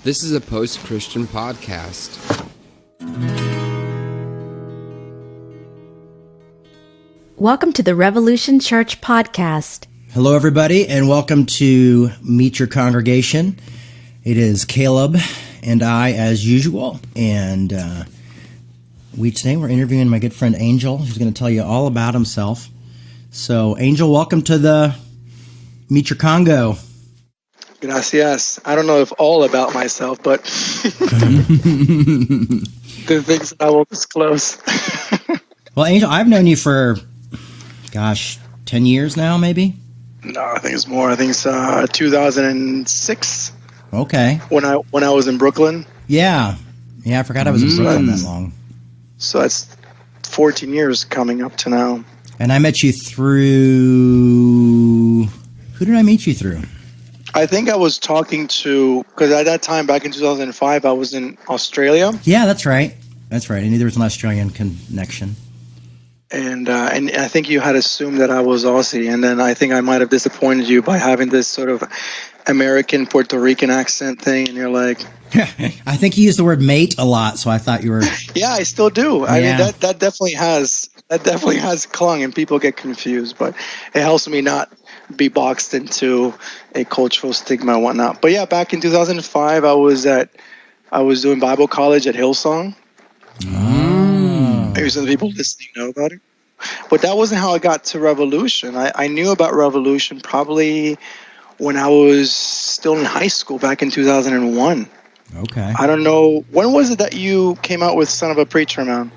This is a post-Christian podcast. Welcome to the Revolution Church podcast. Hello, everybody, and welcome to Meet Your Congregation. It is Caleb and I, as usual, and today we're interviewing my good friend Angel, who's going to tell you all about himself. So, Angel, welcome to the Meet Your Congo. Gracias. I don't know if all about myself, but the things that I will disclose. Well, Angel, I've known you for, 10 years now, maybe? No, I think it's more. I think it's 2006. Okay. When I was in Brooklyn. Yeah, I forgot I was in Brooklyn that long. So that's 14 years coming up to now. And I met you through... Who did I meet you through? I think I was talking to... Because at that time, back in 2005, I was in Australia. Yeah, that's right. I knew there was an Australian connection. And I think you had assumed that I was Aussie. And then I think I might have disappointed you by having this sort of American Puerto Rican accent thing. And you're like... I think you used the word mate a lot, so I thought you were... Yeah, I still do. I mean, that definitely has clung, and people get confused. But it helps me not be boxed into a cultural stigma and whatnot. But yeah, back in 2005, I was doing Bible college at Hillsong. Maybe some people listening know about it. But that wasn't how I got to Revolution. I knew about Revolution probably when I was still in high school back in 2001. Okay. I don't know. When was it that you came out with Son of a Preacher Man?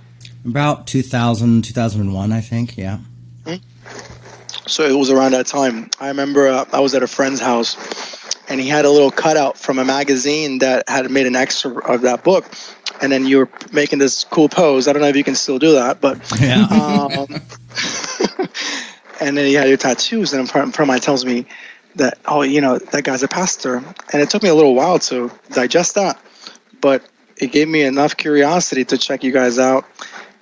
About 2000, 2001, I think, yeah. So it was around that time. I remember I was at a friend's house, and he had a little cutout from a magazine that had made an excerpt of that book. And then you were making this cool pose. I don't know if you can still do that, but... Yeah. And then he had your tattoos, and a friend of mine tells me that, that guy's a pastor. And it took me a little while to digest that, but it gave me enough curiosity to check you guys out.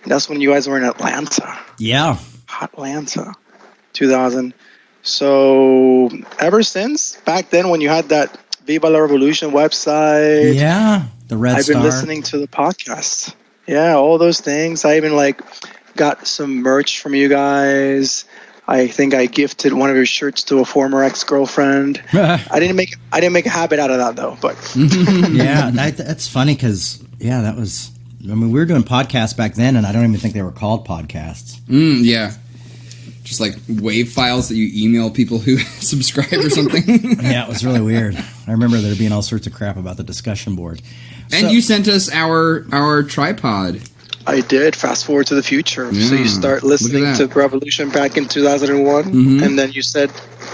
And that's when you guys were in Atlanta. Yeah. Atlanta, 2000. So ever since, back then when you had that Viva la Revolution website. Yeah, the Red Star. I've been listening to the podcast. Yeah, all those things. I even got some merch from you guys. I think I gifted one of your shirts to a former ex-girlfriend. I didn't make a habit out of that though, but yeah, that's funny because that was. I mean, we were doing podcasts back then, and I don't even think they were called podcasts. Yeah, just like WAV files that you email people who subscribe or something. Yeah, it was really weird. I remember there being all sorts of crap about the discussion board. And you sent us our tripod. I did. Fast forward to the future. Yeah. So you start listening to Revolution back in 2001, and then you said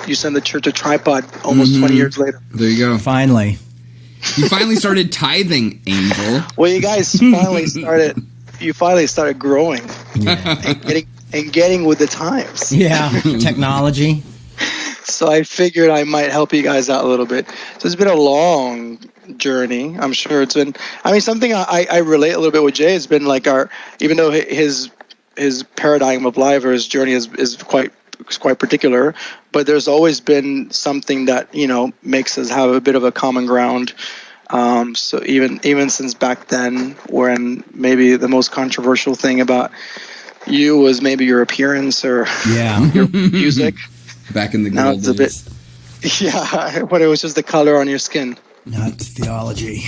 you send the church a tripod almost 20 years later. There you go. Finally. You finally started tithing, Angel. Well, you guys finally started. You finally started growing and getting with the times. Yeah, technology. So I figured I might help you guys out a little bit. So it's been a long journey. I'm sure it's been. I mean, something I relate a little bit with Jay has been like even though his paradigm of life or his journey is quite particular, but there's always been something that makes us have a bit of a common ground. So even since back then, when maybe the most controversial thing about you was maybe your appearance or your music. Back in the good old days. When it was just the color on your skin. Not theology.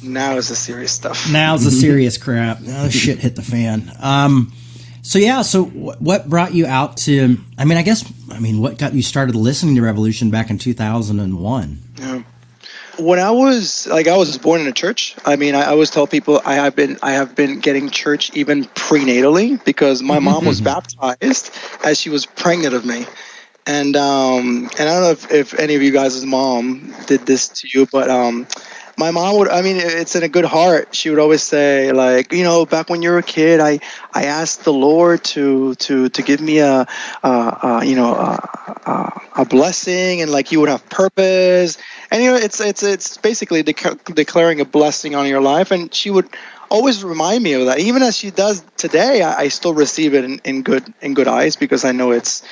Now it's the serious stuff. Now it's the serious crap. Now shit hit the fan. So what brought you out to, what got you started listening to Revolution back in 2001? Yeah. When I was born in a church. I mean, I always tell people I have been getting church even prenatally because my mom was baptized as she was pregnant of me. And I don't know if any of you guys' mom did this to you, but my mom would, it's in a good heart. She would always say, back when you were a kid, I asked the Lord to give me a blessing, and you would have purpose. And it's basically declaring a blessing on your life. And she would always remind me of that. Even as she does today, I still receive it in good eyes, because I know it's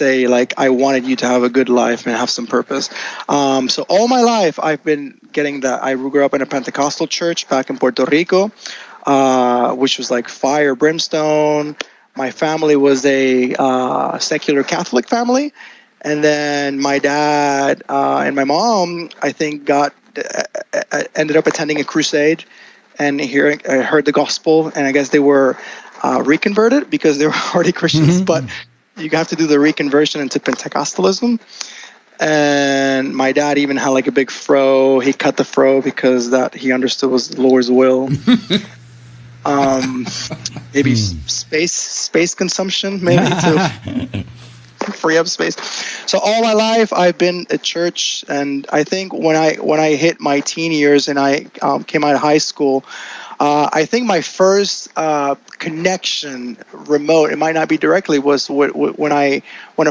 a, like, I wanted you to have a good life and have some purpose. So all my life I've been getting that. I grew up in a Pentecostal church back in Puerto Rico, which was like fire, brimstone. My family was a secular Catholic family, and then my dad and my mom, I think, ended up attending a crusade and heard the gospel, and I guess they were reconverted because they were already Christians, but you have to do the reconversion into Pentecostalism. And my dad even had like a big fro. He cut the fro because that he understood was the Lord's will. Maybe space consumption, maybe to free up space. So all my life I've been at church, and I think when I hit my teen years and I came out of high school, I think my first connection, remote, it might not be directly, was when a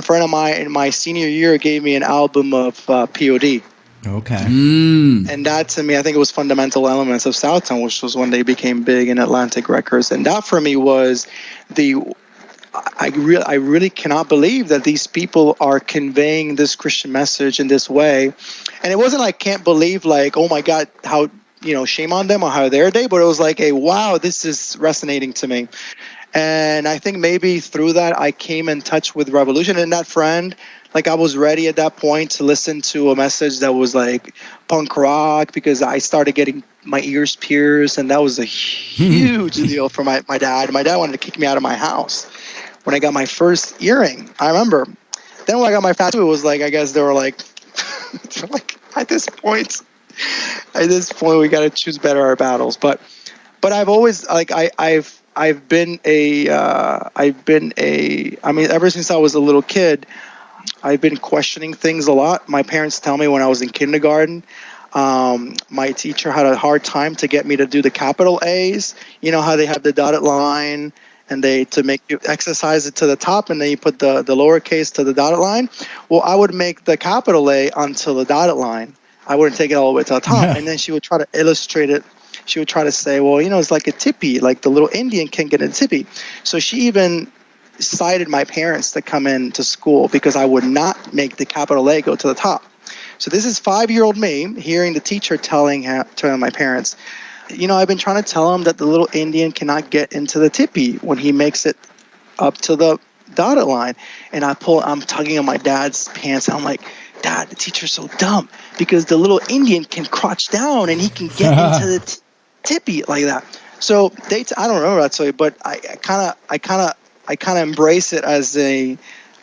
friend of mine in my senior year gave me an album of POD. Okay. And that, to me, I think it was Fundamental Elements of Southtown, which was when they became big in Atlantic Records. And that for me was I really cannot believe that these people are conveying this Christian message in this way. And it wasn't like, can't believe, like, oh my God, how, shame on them or how their day, but it was like, wow, this is resonating to me. And I think maybe through that, I came in touch with Revolution, and that friend, like, I was ready at that point to listen to a message that was like punk rock, because I started getting my ears pierced, and that was a huge deal for my dad. My dad wanted to kick me out of my house when I got my first earring. I remember. Then when I got my tattoo, it was like, I guess they were like, at this point, we got to choose better our battles. But I've always, like, I've been ever since I was a little kid, I've been questioning things a lot. My parents tell me when I was in kindergarten, my teacher had a hard time to get me to do the capital A's. You know how they have the dotted line, and to make you exercise it to the top, and then you put the lowercase to the dotted line. Well, I would make the capital A until the dotted line. I wouldn't take it all the way to the top. And then she would try to illustrate it. She would try to say, well, it's like a tippy, like the little Indian can get a tippy. So she even cited my parents to come into school because I would not make the capital A go to the top. So this is 5-year-old me hearing the teacher telling my parents, I've been trying to tell him that the little Indian cannot get into the tippy when he makes it up to the dotted line. And I'm tugging on my dad's pants, and I'm like, Dad, the teacher's so dumb, because the little Indian can crouch down and he can get into the tippy like that. So I don't remember that story, but I kind of embrace it as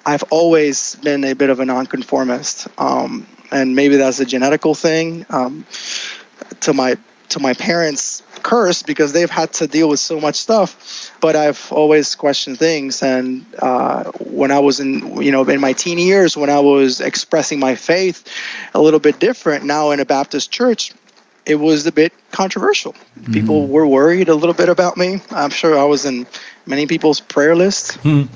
I've always been a bit of a nonconformist, and maybe that's a genetical thing, to my parents' curse, because they've had to deal with so much stuff. But I've always questioned things, and when I was in my teen years, when I was expressing my faith a little bit different now in a Baptist church, it was a bit controversial. Mm-hmm. People were worried a little bit about me. I'm sure I was in many people's prayer lists to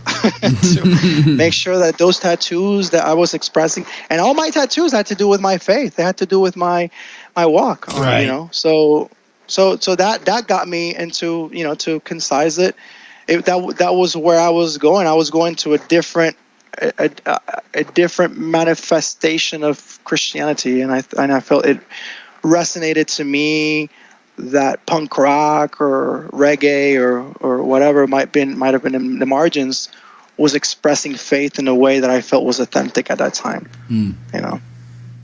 make sure that those tattoos that I was expressing, and all my tattoos had to do with my faith. They had to do with my walk, right. So that got me into, to concise it. That was where I was going. I was going to a different manifestation of Christianity, and I felt it resonated to me that punk rock or reggae or whatever might have been in the margins was expressing faith in a way that I felt was authentic at that time.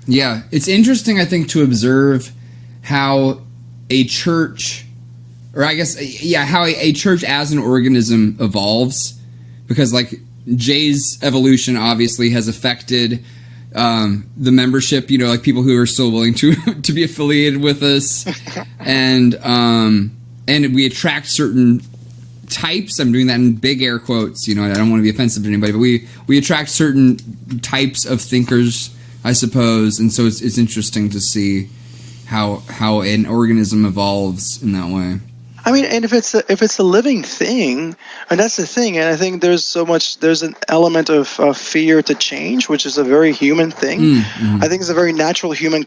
Yeah, it's interesting, I think, to observe how a church, or I guess, how a church as an organism evolves, because like Jay's evolution obviously has affected the membership, like people who are still willing to be affiliated with us, and we attract certain types. I'm doing that in big air quotes. I don't want to be offensive to anybody, but we attract certain types of thinkers, I suppose, and so it's interesting to see how an organism evolves in that way. I mean, and if it's a living thing, and that's the thing, and I think there's an element of fear to change, which is a very human thing. Mm-hmm. I think it's a very natural human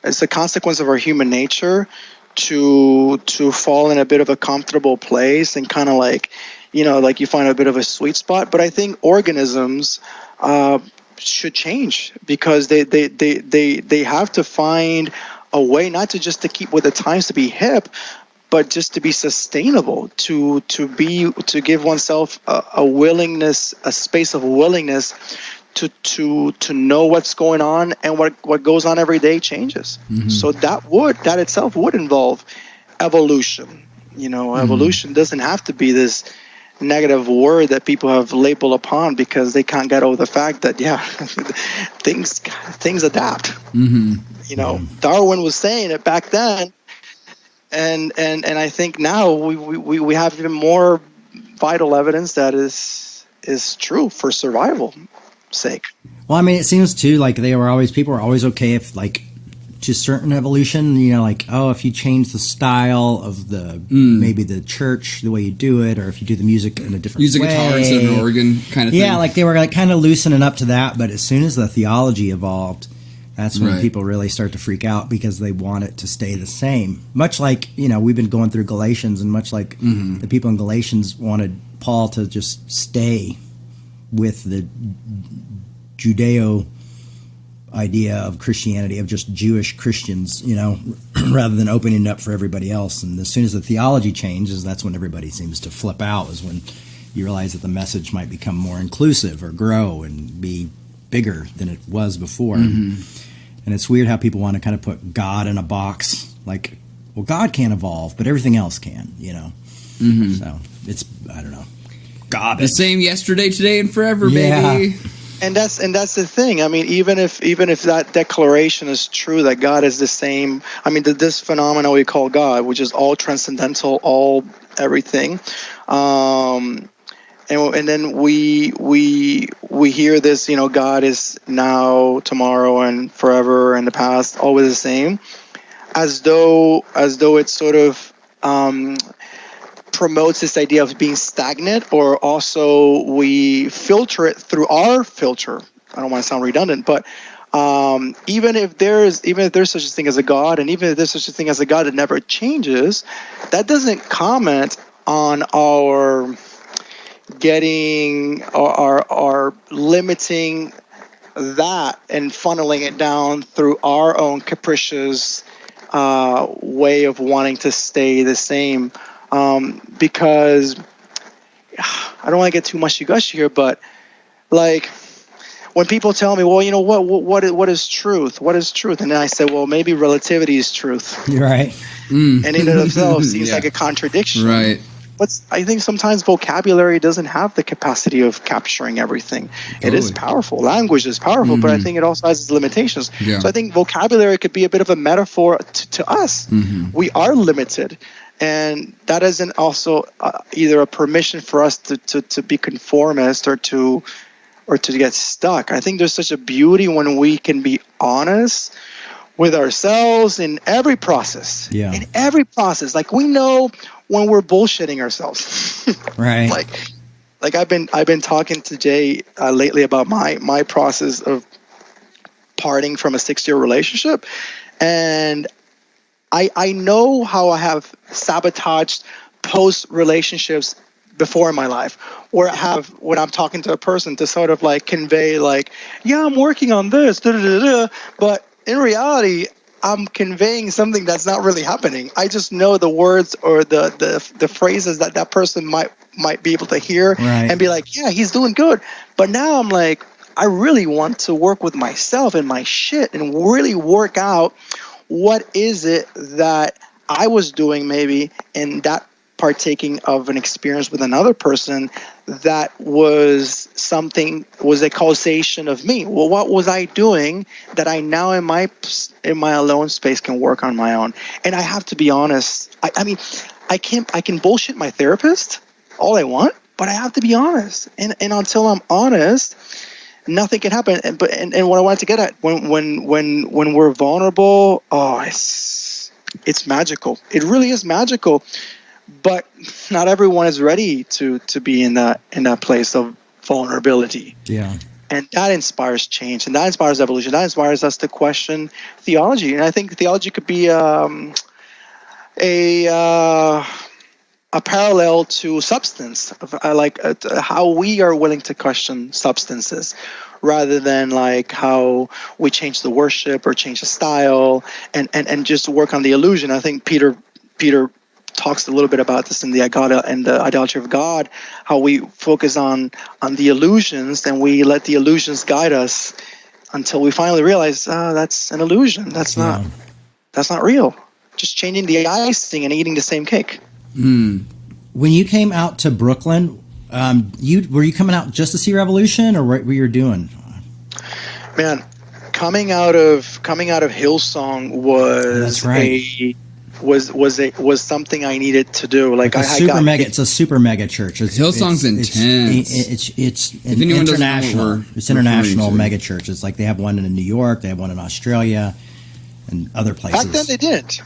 it's a consequence of our human nature to fall in a bit of a comfortable place and kind of like, like you find a bit of a sweet spot. But I think organisms should change because they have to find a way not to just to keep with the times, to be hip, but just to be sustainable, to give oneself a willingness, a space of willingness to know what's going on, and what goes on every day changes. Mm-hmm. So that itself would involve evolution. Evolution doesn't have to be this negative word that people have labeled upon, because they can't get over the fact that things adapt. Mm-hmm. Darwin was saying it back then, and I think now we have even more vital evidence that is true for survival sake. Well, I mean, it seems too like people were always okay if, like, to certain evolution, like, if you change the style of maybe the church, the way you do it, or if you do the music in a different way. Use a guitar instead of an organ kind of thing. Yeah, like they were like kind of loosening up to that, but as soon as the theology evolved, that's when people really start to freak out, because they want it to stay the same. Much like, we've been going through Galatians, and much like the people in Galatians wanted Paul to just stay with the Judeo idea of Christianity, of just Jewish Christians, rather than opening it up for everybody else. And as soon as the theology changes, that's when everybody seems to flip out, is when you realize that the message might become more inclusive or grow and be bigger than it was before. Mm-hmm. And it's weird how people want to kind of put God in a box. Like, well, God can't evolve, but everything else can, Mm-hmm. So it's, I don't know. God. The same yesterday, today, and forever, baby. And that's the thing. I mean, even if that declaration is true, that God is the same. I mean, this phenomenon we call God, which is all transcendental, all everything. And then we hear this, God is now, tomorrow, and forever, and the past, always the same, as though it's sort of promotes this idea of being stagnant, or also we filter it through our filter. I don't want to sound redundant, but even if there's such a thing as a God, and even if there's such a thing as a God that never changes, that doesn't comment on our getting or limiting that and funneling it down through our own capricious way of wanting to stay the same. Because I don't want to get too mushy-gushy here, but like when people tell me, well, what is truth? What is truth? And then I say, well, maybe relativity is truth. You're right. And in and of itself seems like a contradiction. Right. But I think sometimes vocabulary doesn't have the capacity of capturing everything. Totally. It is powerful. Language is powerful, but I think it also has its limitations. Yeah. So I think vocabulary could be a bit of a metaphor to us. Mm-hmm. We are limited. And that isn't also either a permission for us to be conformist or to get stuck. I think there's such a beauty when we can be honest with ourselves in every process. Yeah. In every process, like we know when we're bullshitting ourselves. Right. Like I've been talking to Jay lately about my process of parting from a 6-year relationship, and I know how I have sabotaged post-relationships before in my life, where I have, when I'm talking to a person, to sort of like convey like, yeah, I'm working on this, but in reality, I'm conveying something that's not really happening. I just know the words or the phrases that person might be able to hear, right, and be like, yeah, he's doing good. But now I'm like, I really want to work with myself and my shit and really work out what is it that I was doing maybe in that partaking of an experience with another person that was a causation of me. Well, what was I doing that I now in my alone space can work on my own? And I have to be honest. I mean, I can bullshit my therapist all I want, but I have to be honest. And until I'm honest, nothing can happen. And what I wanted to get at, when we're vulnerable, it's magical. It really is magical. But not everyone is ready to be in that place of vulnerability. Yeah. And that inspires change, and that inspires evolution. That inspires us to question theology. And I think theology could be a parallel to substance, how we are willing to question substances rather than like how we change the worship or change the style and just work on the illusion. I think Peter talks a little bit about this in the idolatry of God, how we focus on the illusions and we let the illusions guide us until we finally realize, that's an illusion. That's not real. Just changing the icing and eating the same cake. When you came out to Brooklyn, were you coming out just to see Revolution, or what were you doing? Man, coming out of Hillsong was was something I needed to do. Like it's a super mega church. Hillsong's intense. It's international. It's international mega church. It's like they have one in New York, they have one in Australia, and other places. Back then they didn't.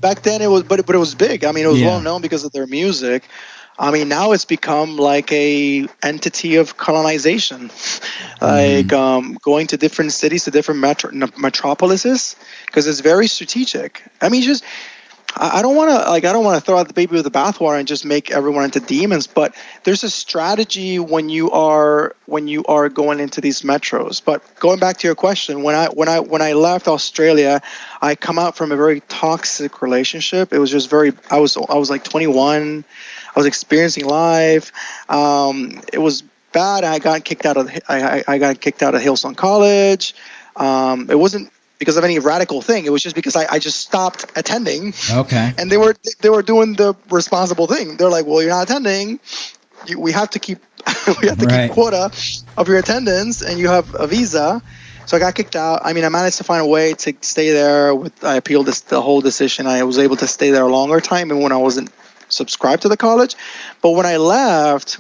Back then it was, but it was big. I mean, it was well known because of their music. I mean, now it's become like a entity of colonization, like going to different cities, to different metropolises, because it's very strategic. I mean, I don't want to throw out the baby with the bathwater and just make everyone into demons, but there's a strategy when you are going into these metros. But going back to your question, when I left Australia, I come out from a very toxic relationship. It was just I was like 21. I was experiencing life. It was bad. I got kicked out of Hillsong College. It wasn't because of any radical thing. It was just because I just stopped attending. Okay. And they were doing the responsible thing. They're like, well, you're not attending. We have to keep keep quota of your attendance, and you have a visa. So I got kicked out. I mean, I managed to find a way to stay there. I appealed the whole decision. I was able to stay there a longer time, and when I wasn't subscribed to the college. But when I left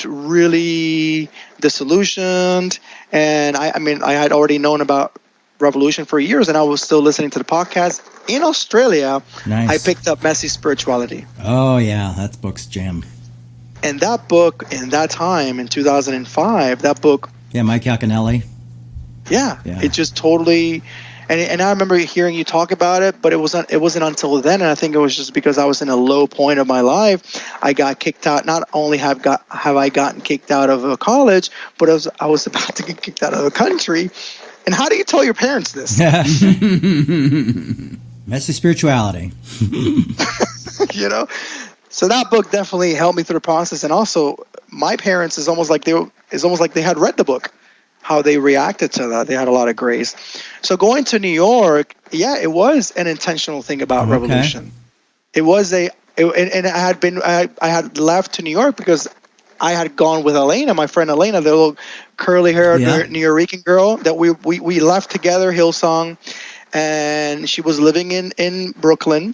really disillusioned, and I had already known about Revolution for years, and I was still listening to the podcast. In Australia, nice. I picked up Messy Spirituality. Oh yeah, that book's jam. And that book, in that time, in 2005, that book... Yeah, Mike Yaconelli. Yeah, it just totally... And I remember hearing you talk about it, but it wasn't until then, and I think it was just because I was in a low point of my life, I got kicked out. Not only have I gotten kicked out of a college, but I was about to get kicked out of the country. And how do you tell your parents this? Messy Spirituality. So that book definitely helped me through the process, and also my parents is almost like they had read the book. How they reacted to that. They had a lot of grace. So going to New York, it was an intentional thing about Revolution. It was and I had left to New York because I had gone with Elena, my friend Elena, the little curly haired New York girl that we left together, Hillsong, and she was living in Brooklyn.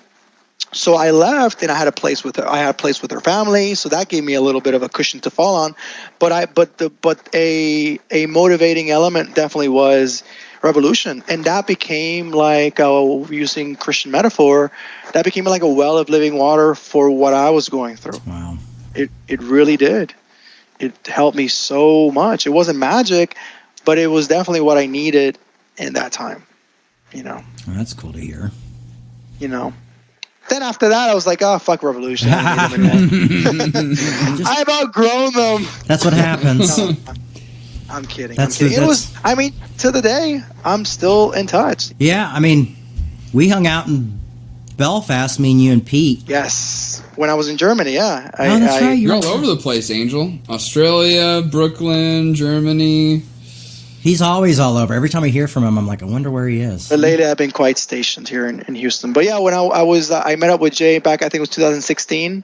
So I left, and I had a place with her. I had a place with her family, so that gave me a little bit of a cushion to fall on. But a motivating element definitely was Revolution, and that became like, using Christian metaphor, that became like a well of living water for what I was going through. Wow, it really did. It helped me so much. It wasn't magic, but it was definitely what I needed in that time. Well, that's cool to hear. Then after that, I was like, fuck Revolution. I've outgrown them. That's what happens. No, I'm kidding. To the day, I'm still in touch. Yeah, we hung out in Belfast, me and you and Pete. Yes, when I was in Germany, yeah. That's right. You're all over the place, Angel. Australia, Brooklyn, Germany. He's always all over. Every time I hear from him, I'm like, I wonder where he is. But lately, I've been quite stationed here in Houston. But yeah, when I met up with Jay back, I think it was 2016.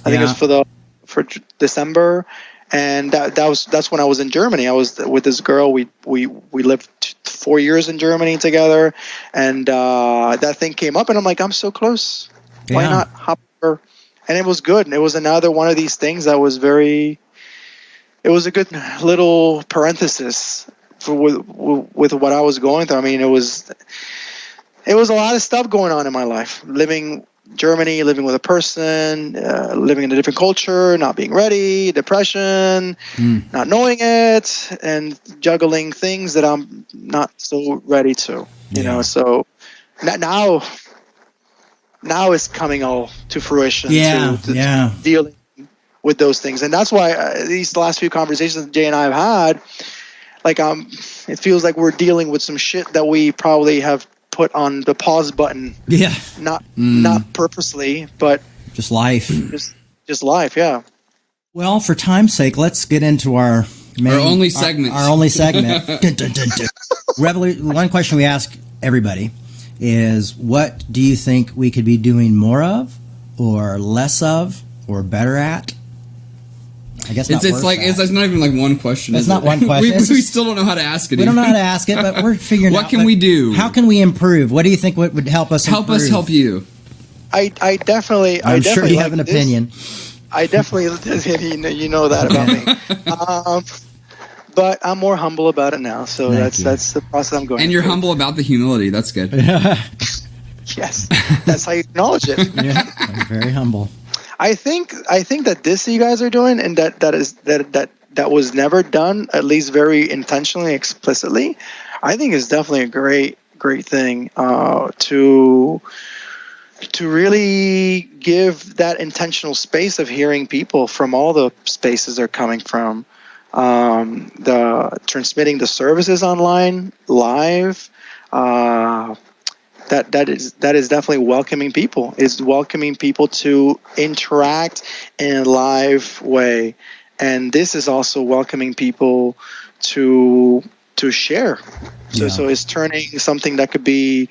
I think it was for December, and that's when I was in Germany. I was with this girl. We lived 4 years in Germany together, and that thing came up, and I'm like, I'm so close. Why not hop over? And it was good. And it was another one of these things that was it was a good little parenthesis with what I was going through. It was a lot of stuff going on in my life. Living Germany, living with a person, living in a different culture, not being ready, depression, not knowing it, and juggling things that I'm not so ready to. So now now it's coming all to fruition. Yeah, to dealing with those things, and that's why these last few conversations that Jay and I have had, like it feels like we're dealing with some shit that we probably have put on the pause button. Yeah, not purposely, but just life. Just life. Yeah. Well, for time's sake, let's get into our only segment. Our only segment. Dun, dun, dun, dun. One question we ask everybody is, what do you think we could be doing more of, or less of, or better at? I guess not. It's not even like one question. It's not one question. We still don't know how to ask it. We don't know how to ask it, but we're figuring out. What can we do? How can we improve? What do you think would help us improve? Help us help you. I definitely. I'm sure you have an opinion. I definitely, you know that about me. But I'm more humble about it now, so that's the process I'm going. And you're humble about the humility. That's good. Yes, that's how you acknowledge it. Yeah, I'm very humble. I think that this you guys are doing, and that was never done, at least very intentionally, explicitly. I think is definitely a great thing to really give that intentional space of hearing people from all the spaces they're coming from. The transmitting the services online live, that is definitely welcoming people. Is welcoming people to interact in a live way, and this is also welcoming people to share. So it's turning something that could be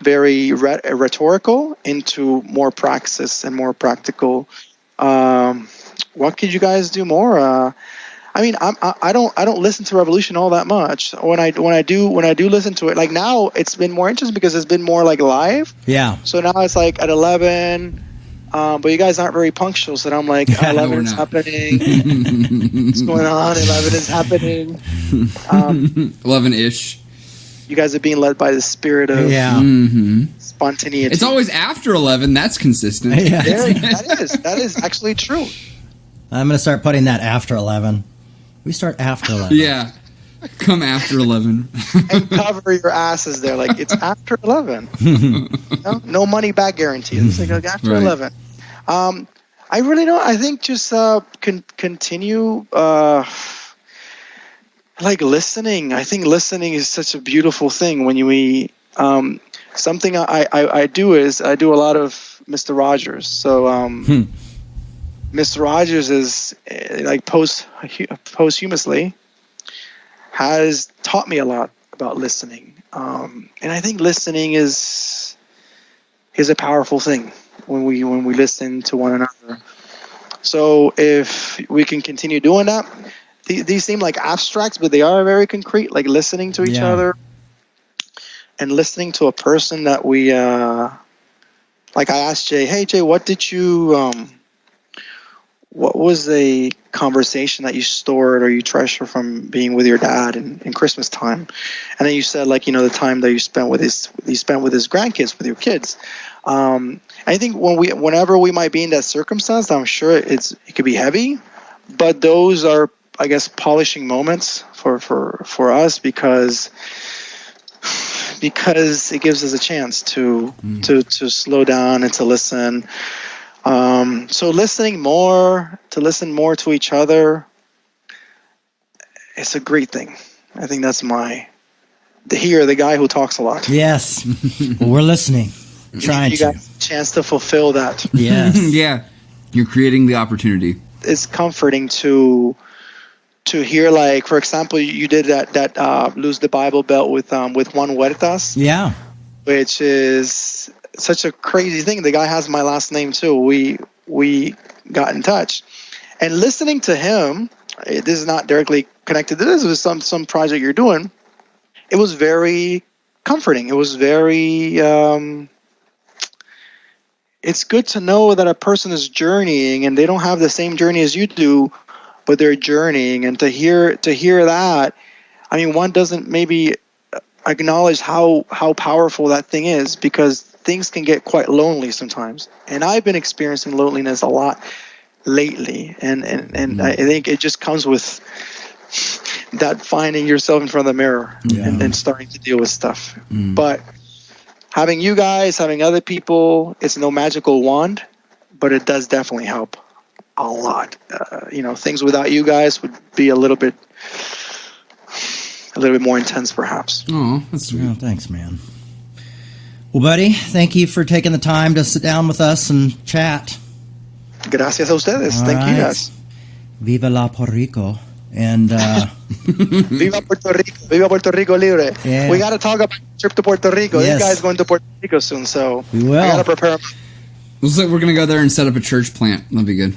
very rhetorical into more praxis and more practical. What could you guys do more? I mean, I don't listen to Revolution all that much. When I do listen to it, like now it's been more interesting because it's been more like live. Yeah. So now it's like at 11. But you guys aren't very punctual, so I'm like, 11 is happening. What's going on? 11 is happening. 11-ish. You guys are being led by the spirit of spontaneity. It's always after 11. That's consistent. Yeah. That is actually true. I'm going to start putting that after 11. We start after 11. Yeah. Come after 11. And cover your asses there. Like, it's after 11. No money back guarantee. It's like after 11. I really don't. I think just continue like listening. I think listening is such a beautiful thing. When we something I do is I do a lot of Mr. Rogers. So Mr. Rogers is like posthumously has taught me a lot about listening, and I think listening is a powerful thing when we listen to one another. So if we can continue doing that, these seem like abstracts, but they are very concrete. Like listening to each other and listening to a person that we like. I asked Jay, "Hey Jay, what did you what was a conversation that you stored or you treasure from being with your dad in Christmas time?" And then you said, like, the time that you spent with his grandkids, with your kids. I think whenever we might be in that circumstance, I'm sure it could be heavy, but those are, I guess, polishing moments for us because it gives us a chance to slow down and to listen. So listen more to each other, it's a great thing. I think that's the guy who talks a lot. Yes. Well, we're listening. You got a chance to fulfill that. Yes. Yeah. You're creating the opportunity. It's comforting to hear, like, for example, you did that Lose the Bible Belt with Juan Huertas. Yeah. Which is such a crazy thing. The guy has my last name too. We got in touch, and listening to him. This is not directly connected to this. It was some project you're doing. It was very comforting. It was very. It's good to know that a person is journeying, and they don't have the same journey as you do, but they're journeying. And to hear that, I mean, one doesn't maybe acknowledge how powerful that thing is, because things can get quite lonely sometimes. And I've been experiencing loneliness a lot lately, and I think it just comes with that finding yourself in front of the mirror and starting to deal with stuff. But having you guys, having other people, it's no magical wand, but it does definitely help a lot. Things without you guys would be a little bit more intense, perhaps. Oh, that's sweet. Oh, thanks, man. Well, buddy, thank you for taking the time to sit down with us and chat. Gracias a ustedes. All Thank you right. guys. Viva la Puerto Rico. And Viva Puerto Rico. Viva Puerto Rico Libre. Yeah. We got to talk about the trip to Puerto Rico. Yes. You guys going to Puerto Rico soon, so We will. I got to prepare. Looks like we're gonna go there and set up a church plant. That'll be good.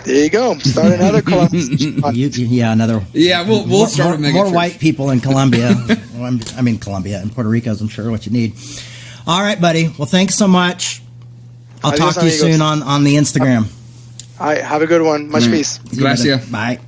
There you go. Start another Columbus. another. Yeah, we'll start with more white people in Colombia. Colombia and Puerto Rico is, I'm sure, what you need. All right, buddy. Well, thanks so much. I'll Adios, talk to you amigos. soon on the Instagram. All right, have a good one. Much peace. Gracias. Bye.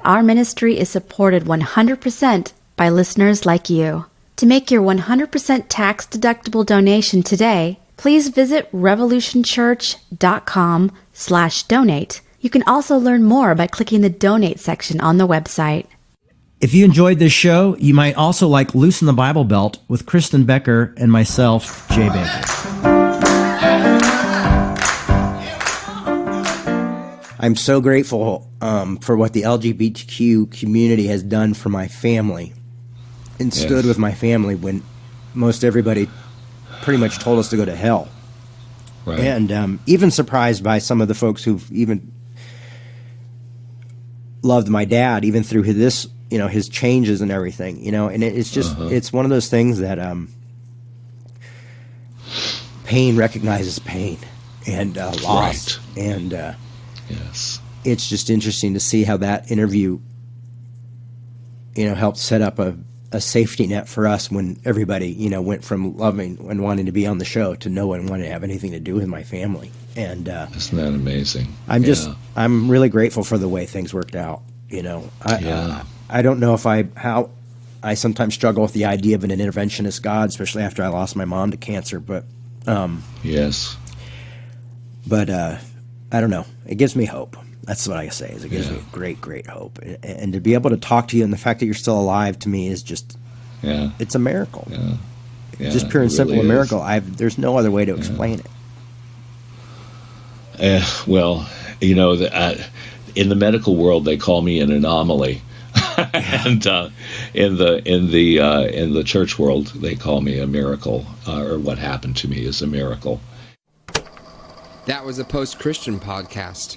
Our ministry is supported 100% by listeners like you. To make your 100% tax-deductible donation today, please visit revolutionchurch.com/donate. You can also learn more by clicking the donate section on the website. If you enjoyed this show, you might also like Loosen the Bible Belt with Kristen Becker and myself, Jay Baker. I'm so grateful for what the LGBTQ community has done for my family and stood with my family when most everybody pretty much told us to go to hell. Right. And even surprised by some of the folks who've even loved my dad, even through his changes and everything, and it's just, it's one of those things that pain recognizes pain and loss. Right. And Yes. it's just interesting to see how that interview, helped set up a safety net for us when everybody, went from loving and wanting to be on the show to no one wanting to have anything to do with my family. And Isn't that amazing? I'm really grateful for the way things worked out. I don't know how I sometimes struggle with the idea of an interventionist God, especially after I lost my mom to cancer. But yes. But I don't know. It gives me hope. That's what I say. It gives me great, great hope. And to be able to talk to you and the fact that you're still alive to me is just, it's a miracle. Yeah. Just pure and simple really a miracle. There's no other way to explain it. Well, in the medical world, they call me an anomaly. And in the church world, they call me a miracle, or what happened to me is a miracle. That was a post-Christian podcast.